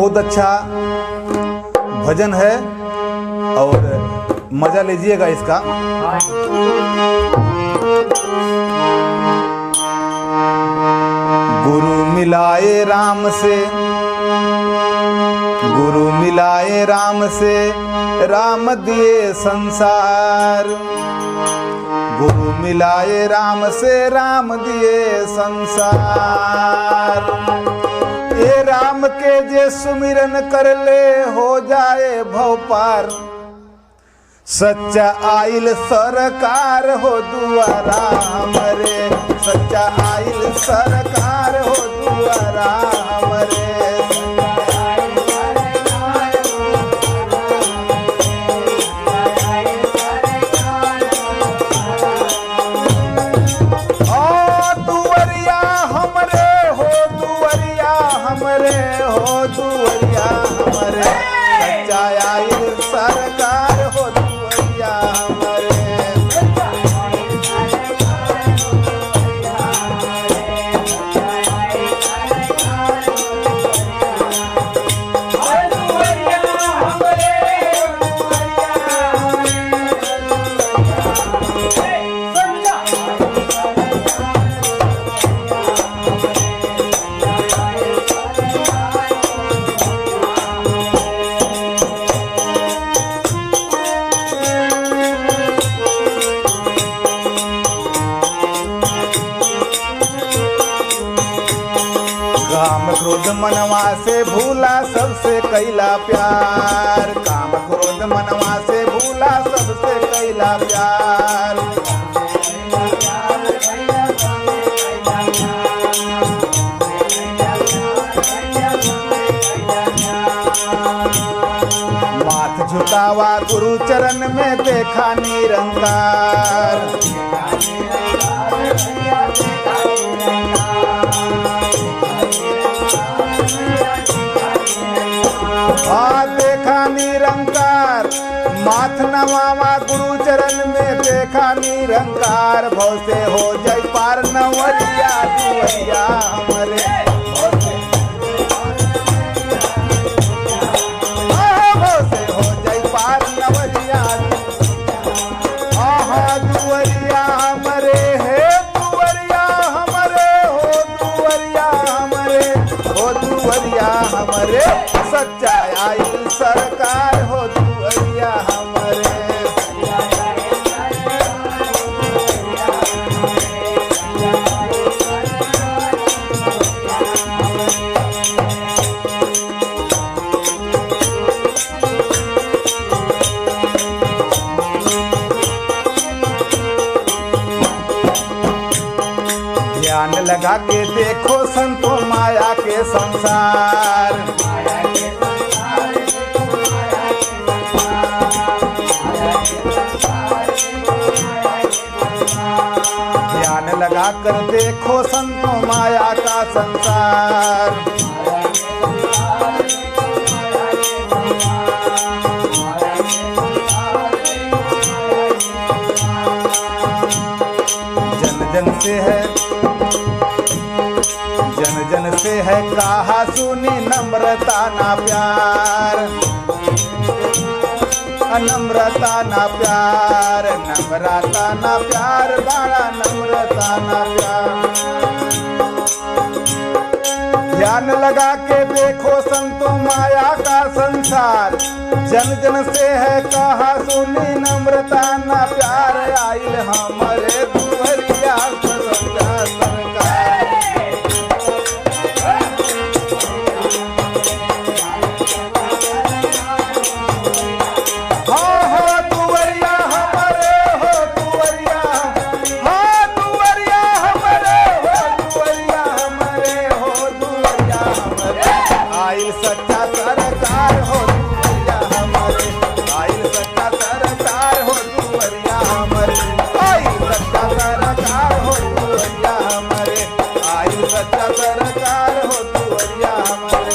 बहुत अच्छा भजन है और मजा लीजिएगा इसका। गुरु मिलाए राम से, गुरु मिलाए राम से, राम दिए संसार। गुरु मिलाए राम से, राम दिए संसार। ये राम के जे सुमिरन कर ले, हो जाए भव पार। सच्चा आइल सरकार हो दुआरा हमरे, सच्चा आइल सरकार हो दुआरा हमरे। दुवरिया हमरे, सच्चा आइल सरकार हो दुवरिया हमरे। काम क्रोध मनवा से भूला, सबसे कैला प्यार। काम क्रोध मनवा से भूला, सबसे कैला प्यार। माथ झुकावा गुरु चरण में, देखा निरंकार। देखा निरंकार, माथ नवावा गुरु चरण में, देखा निरंकार। भव से हो जाए पार नवरिया दुवरिया हमरे। भव से हो जाए पार नवरिया, दुवरिया हमरे है, दुवरिया हमरे हो, दुवरिया हमरे हो, दुवरिया हमरे। सच्चा आइल सरकार हो दुवरिया हमरे। ध्यान लगा के देखो संतो माया के संसार। ध्यान लगा कर देखो संतो माया का संसार। जन जन से है, जन जन से है कहा सुनी, नम्रता ना प्यार। नम्रता ना प्यार, नम्रता ना प्यार, बड़ा नम्रता ना प्यार। ध्यान लगा के देखो संतो माया का संसार। जन जन से है कहा सुनी, नम्रता ना प्यार। आइल हमरे दुवरिया सच्चा सरकार। आइल सच्चा सरकार हो दुवरिया हमरे, आइल सच्चा सरकार हो दुवरिया हमरे। आइल सच्चा सरकार हो दुवरिया हमरे, आइल सच्चा सरकार हो दुवरिया हमरे।